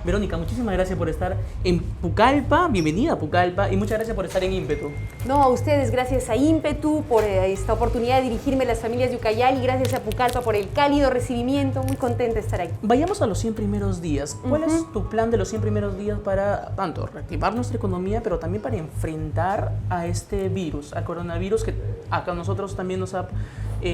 Verónica, muchísimas gracias por estar en Pucallpa, bienvenida a Pucallpa y muchas gracias por estar en Ímpetu. No, a ustedes, gracias a Ímpetu por esta oportunidad de dirigirme a las familias de Ucayali, gracias a Pucallpa por el cálido recibimiento, muy contenta de estar aquí. Vayamos a los 100 primeros días. ¿Cuál es tu plan de los 100 primeros días para tanto reactivar nuestra economía, pero también para enfrentar a este virus, al coronavirus que acá a nosotros también nos ha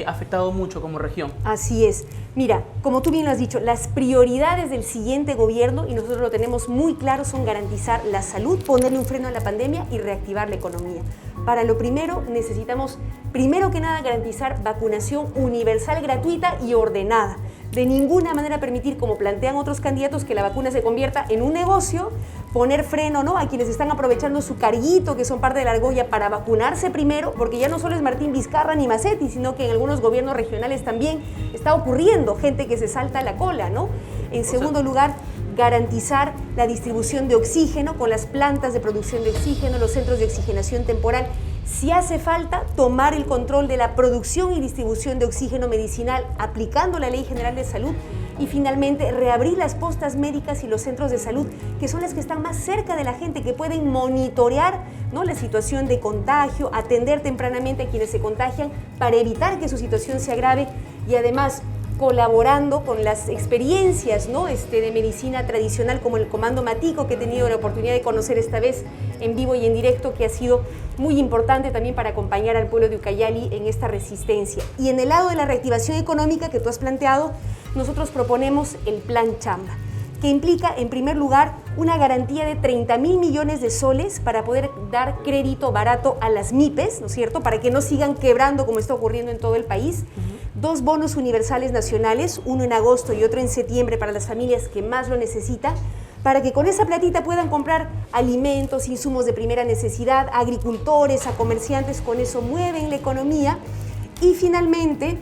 afectado mucho como región? Así es. Mira, como tú bien lo has dicho, las prioridades del siguiente gobierno, y nosotros lo tenemos muy claro, son garantizar la salud, ponerle un freno a la pandemia y reactivar la economía. Para lo primero, necesitamos, primero que nada, garantizar vacunación universal, gratuita y ordenada. De ninguna manera permitir, como plantean otros candidatos, que la vacuna se convierta en un negocio, poner freno, ¿no?, a quienes están aprovechando su carguito, que son parte de la argolla, para vacunarse primero, porque ya no solo es Martín Vizcarra ni Macetti, sino que en algunos gobiernos regionales también está ocurriendo gente que se salta la cola, ¿no? En segundo lugar, garantizar la distribución de oxígeno con las plantas de producción de oxígeno, los centros de oxigenación temporal. Si hace falta, tomar el control de la producción y distribución de oxígeno medicinal aplicando la Ley General de Salud y finalmente reabrir las postas médicas y los centros de salud, que son las que están más cerca de la gente, que pueden monitorear, ¿no?, la situación de contagio, atender tempranamente a quienes se contagian para evitar que su situación se agrave y además colaborando con las experiencias, ¿no?, de medicina tradicional como el Comando Matico, que he tenido la oportunidad de conocer esta vez en vivo y en directo, que ha sido muy importante también para acompañar al pueblo de Ucayali en esta resistencia. Y en el lado de la reactivación económica que tú has planteado, nosotros proponemos el Plan Chamba, que implica, en primer lugar, una garantía de 30.000 millones de soles para poder dar crédito barato a las MIPES, ¿no es cierto?, para que no sigan quebrando como está ocurriendo en todo el país. 2 bonos universales nacionales, uno en agosto y otro en septiembre para las familias que más lo necesitan, para que con esa platita puedan comprar alimentos, insumos de primera necesidad, a agricultores, a comerciantes, con eso mueven la economía. Y finalmente,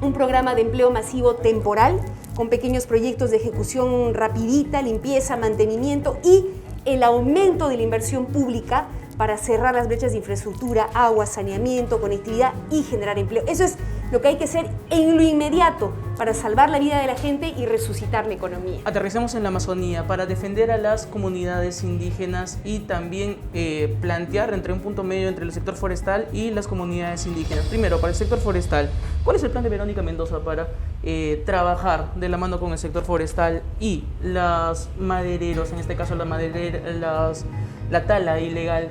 un programa de empleo masivo temporal, con pequeños proyectos de ejecución rapidita, limpieza, mantenimiento y el aumento de la inversión pública para cerrar las brechas de infraestructura, agua, saneamiento, conectividad y generar empleo. Eso es lo que hay que hacer en lo inmediato para salvar la vida de la gente y resucitar la economía. Aterricemos en la Amazonía para defender a las comunidades indígenas y también plantear entre un punto medio entre el sector forestal y las comunidades indígenas. Primero, para el sector forestal, ¿cuál es el plan de Verónica Mendoza para trabajar de la mano con el sector forestal y los madereros, en este caso la tala ilegal?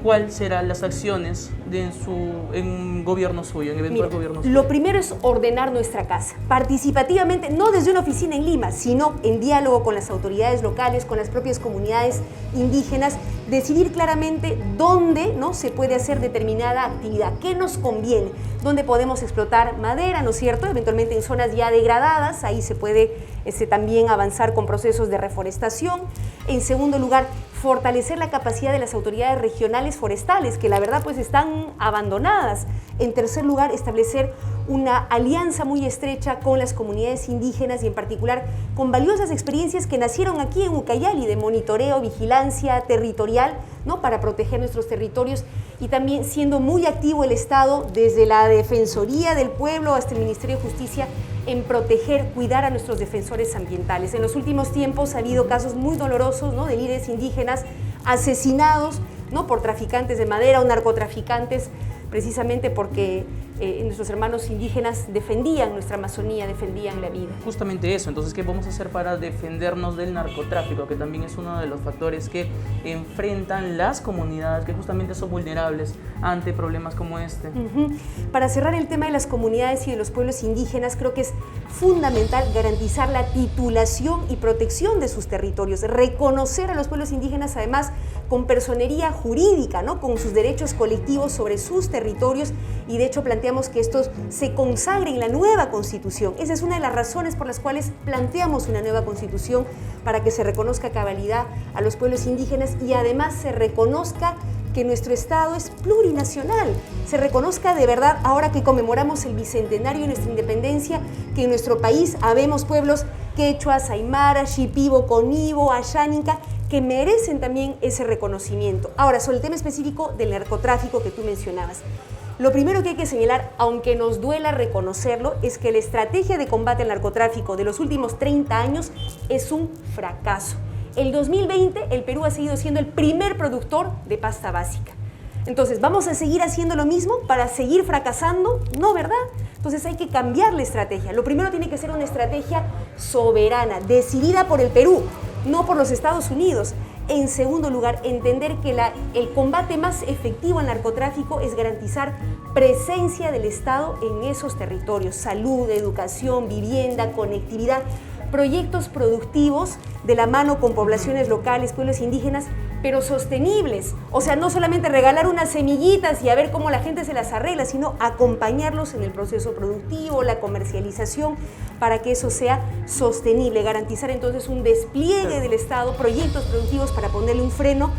¿Cuáles serán las acciones en un gobierno suyo, en eventual gobierno suyo? Lo primero es ordenar nuestra casa, participativamente, no desde una oficina en Lima, sino en diálogo con las autoridades locales, con las propias comunidades indígenas, decidir claramente dónde, ¿no?, se puede hacer determinada actividad, qué nos conviene, dónde podemos explotar madera, ¿no es cierto?, eventualmente en zonas ya degradadas, ahí se puede también avanzar con procesos de reforestación. En segundo lugar, fortalecer la capacidad de las autoridades regionales forestales, que la verdad pues están abandonadas. En tercer lugar, establecer una alianza muy estrecha con las comunidades indígenas y en particular con valiosas experiencias que nacieron aquí en Ucayali de monitoreo, vigilancia territorial, ¿no?, para proteger nuestros territorios y también siendo muy activo el Estado desde la Defensoría del Pueblo hasta el Ministerio de Justicia en proteger, cuidar a nuestros defensores ambientales. En los últimos tiempos ha habido casos muy dolorosos, ¿no?, de líderes indígenas asesinados, ¿no?, por traficantes de madera o narcotraficantes, precisamente porque nuestros hermanos indígenas defendían nuestra Amazonía, defendían la vida. Justamente eso, entonces, ¿qué vamos a hacer para defendernos del narcotráfico? Que también es uno de los factores que enfrentan las comunidades que justamente son vulnerables ante problemas como este. Para cerrar el tema de las comunidades y de los pueblos indígenas, creo que es fundamental garantizar la titulación y protección de sus territorios, reconocer a los pueblos indígenas además con personería jurídica, ¿no?, con sus derechos colectivos sobre sus territorios y de hecho planteamos que estos se consagren en la nueva Constitución. Esa es una de las razones por las cuales planteamos una nueva Constitución para que se reconozca a cabalidad a los pueblos indígenas y además se reconozca que nuestro Estado es plurinacional, se reconozca de verdad, ahora que conmemoramos el bicentenario de nuestra independencia, que en nuestro país habemos pueblos quechuas, aymara, shipibo, conibo, ayáninca, que merecen también ese reconocimiento. Ahora, sobre el tema específico del narcotráfico que tú mencionabas, lo primero que hay que señalar, aunque nos duela reconocerlo, es que la estrategia de combate al narcotráfico de los últimos 30 años es un fracaso. El 2020 el Perú ha seguido siendo el primer productor de pasta básica. Entonces, ¿vamos a seguir haciendo lo mismo para seguir fracasando? No, ¿verdad? Entonces hay que cambiar la estrategia. Lo primero tiene que ser una estrategia soberana, decidida por el Perú, no por los Estados Unidos. En segundo lugar, entender que el combate más efectivo al narcotráfico es garantizar presencia del Estado en esos territorios. Salud, educación, vivienda, conectividad, proyectos productivos de la mano con poblaciones locales, pueblos indígenas, pero sostenibles. O sea, no solamente regalar unas semillitas y a ver cómo la gente se las arregla, sino acompañarlos en el proceso productivo, la comercialización, para que eso sea sostenible. Garantizar entonces un despliegue del Estado, proyectos productivos para ponerle un freno,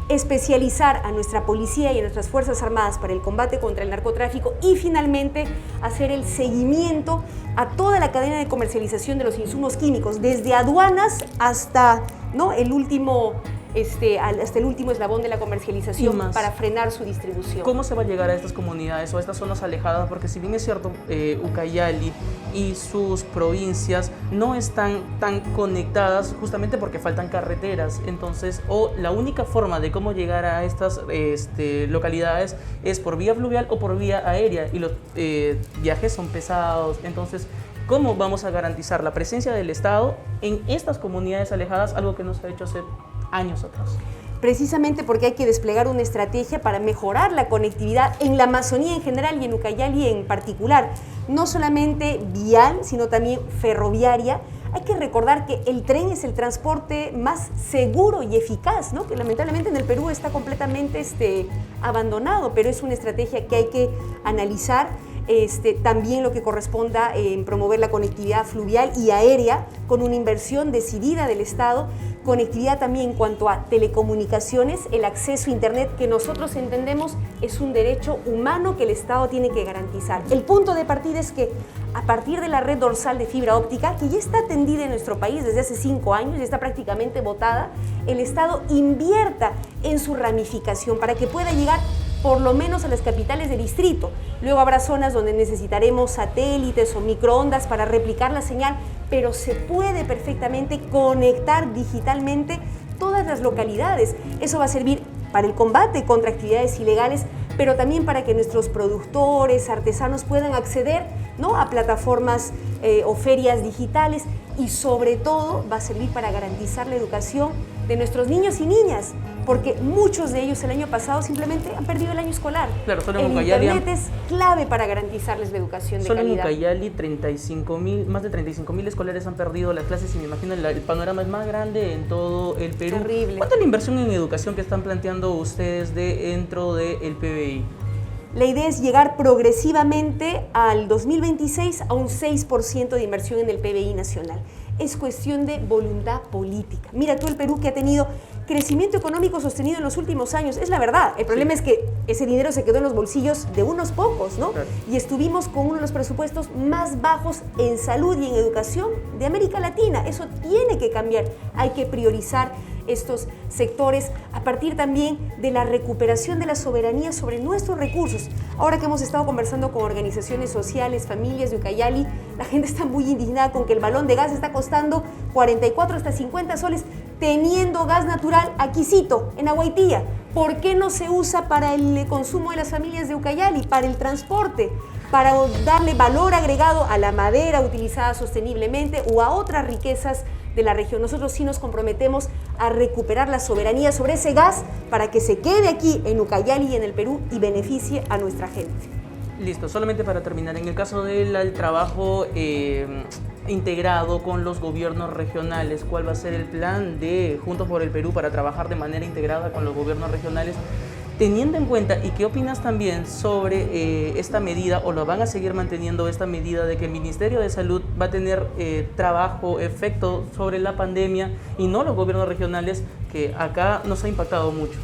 especializar a nuestra policía y a nuestras Fuerzas Armadas para el combate contra el narcotráfico y finalmente hacer el seguimiento a toda la cadena de comercialización de los insumos químicos, desde aduanas hasta, ¿no?, hasta el último eslabón de la comercialización para frenar su distribución. ¿Cómo se va a llegar a estas comunidades o a estas zonas alejadas? Porque si bien es cierto, Ucayali y sus provincias no están tan conectadas justamente porque faltan carreteras, entonces, o la única forma de cómo llegar a estas localidades es por vía fluvial o por vía aérea, y los viajes son pesados, entonces, ¿cómo vamos a garantizar la presencia del Estado en estas comunidades alejadas, algo que no se ha hecho hace años atrás? Precisamente porque hay que desplegar una estrategia para mejorar la conectividad en la Amazonía en general y en Ucayali en particular, no solamente vial, sino también ferroviaria. Hay que recordar que el tren es el transporte más seguro y eficaz, ¿no?, que lamentablemente en el Perú está completamente abandonado, pero es una estrategia que hay que analizar. También lo que corresponda en promover la conectividad fluvial y aérea con una inversión decidida del Estado, conectividad también en cuanto a telecomunicaciones, el acceso a Internet, que nosotros entendemos es un derecho humano que el Estado tiene que garantizar. El punto de partida es que a partir de la red dorsal de fibra óptica, que ya está atendida en nuestro país desde hace 5 años, ya está prácticamente botada, el Estado invierta en su ramificación para que pueda llegar por lo menos a las capitales de distrito. Luego habrá zonas donde necesitaremos satélites o microondas para replicar la señal, pero se puede perfectamente conectar digitalmente todas las localidades. Eso va a servir para el combate contra actividades ilegales, pero también para que nuestros productores, artesanos puedan acceder, ¿no?, a plataformas o ferias digitales, y sobre todo va a servir para garantizar la educación de nuestros niños y niñas, porque muchos de ellos el año pasado simplemente han perdido el año escolar. Claro, solo el en Ucayali Internet es clave para garantizarles la educación de calidad. Solo en Ucayali más de 35.000 escolares han perdido las clases, y me imagino el panorama es más grande en todo el Perú. Terrible. ¿Cuánto es la inversión en educación que están planteando ustedes dentro del PBI? La idea es llegar progresivamente al 2026 a un 6% de inversión en el PBI nacional. Es cuestión de voluntad política. Mira tú el Perú, que ha tenido crecimiento económico sostenido en los últimos años. Es la verdad. El problema es que ese dinero se quedó en los bolsillos de unos pocos, ¿no? Claro. Y estuvimos con uno de los presupuestos más bajos en salud y en educación de América Latina. Eso tiene que cambiar. Hay que priorizar estos sectores a partir también de la recuperación de la soberanía sobre nuestros recursos. Ahora que hemos estado conversando con organizaciones sociales, familias de Ucayali, la gente está muy indignada con que el balón de gas está costando 44 hasta 50 soles, teniendo gas natural aquícito en Aguaitía. ¿Por qué no se usa para el consumo de las familias de Ucayali, para el transporte, para darle valor agregado a la madera utilizada sosteniblemente o a otras riquezas de la región? Nosotros sí nos comprometemos a recuperar la soberanía sobre ese gas para que se quede aquí en Ucayali y en el Perú y beneficie a nuestra gente. Listo, solamente para terminar, en el caso del trabajo integrado con los gobiernos regionales, ¿cuál va a ser el plan de Juntos por el Perú para trabajar de manera integrada con los gobiernos regionales? Teniendo en cuenta, ¿y qué opinas también sobre esta medida, o lo van a seguir manteniendo esta medida de que el Ministerio de Salud va a tener trabajo, efecto sobre la pandemia y no los gobiernos regionales, que acá nos ha impactado mucho?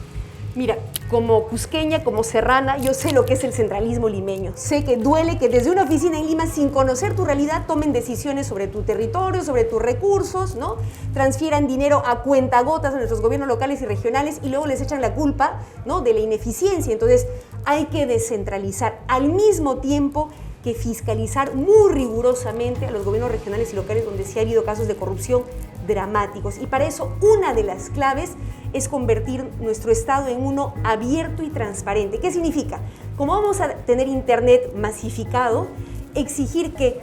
Mira, como cusqueña, como serrana, yo sé lo que es el centralismo limeño. Sé que duele que desde una oficina en Lima, sin conocer tu realidad, tomen decisiones sobre tu territorio, sobre tus recursos, ¿no? Transfieran dinero a cuentagotas a nuestros gobiernos locales y regionales y luego les echan la culpa, ¿no?, de la ineficiencia. Entonces, hay que descentralizar al mismo tiempo que fiscalizar muy rigurosamente a los gobiernos regionales y locales donde sí ha habido casos de corrupción dramáticos. Y para eso una de las claves es convertir nuestro Estado en uno abierto y transparente. ¿Qué significa? Como vamos a tener Internet masificado, exigir que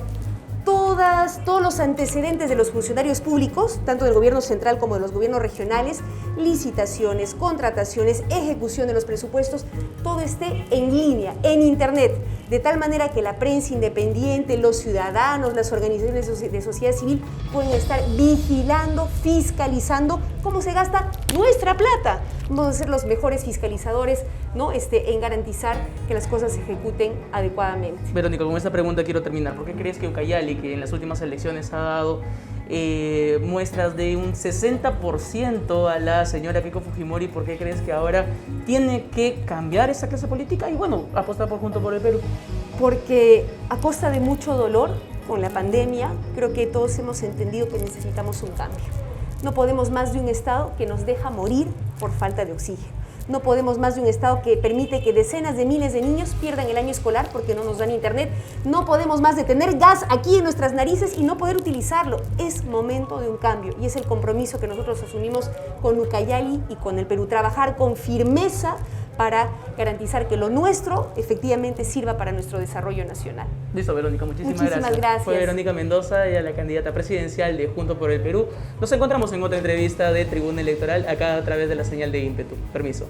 todos los antecedentes de los funcionarios públicos, tanto del gobierno central como de los gobiernos regionales, licitaciones, contrataciones, ejecución de los presupuestos, todo esté en línea, en Internet, de tal manera que la prensa independiente, los ciudadanos, las organizaciones de sociedad civil pueden estar vigilando, fiscalizando cómo se gasta nuestra plata. Vamos a ser los mejores fiscalizadores, ¿no? En garantizar que las cosas se ejecuten adecuadamente. Verónica, con esta pregunta quiero terminar. ¿Por qué crees que Ucayali, que en las últimas elecciones ha dado muestras de un 60% a la señora Keiko Fujimori, por qué crees que ahora tiene que cambiar esa clase política y, bueno, apostar por Juntos por el Perú? Porque a costa de mucho dolor con la pandemia, creo que todos hemos entendido que necesitamos un cambio. No podemos más de un Estado que nos deja morir por falta de oxígeno. No podemos más de un Estado que permite que decenas de miles de niños pierdan el año escolar porque no nos dan Internet. No podemos más de tener gas aquí en nuestras narices y no poder utilizarlo. Es momento de un cambio y es el compromiso que nosotros asumimos con Ucayali y con el Perú. Trabajar con firmeza para garantizar que lo nuestro efectivamente sirva para nuestro desarrollo nacional. Listo, Verónica, muchísimas gracias. Fue Verónica Mendoza, ella la candidata presidencial de Juntos por el Perú. Nos encontramos en otra entrevista de Tribuna Electoral, acá a través de la señal de Ímpetu. Permiso.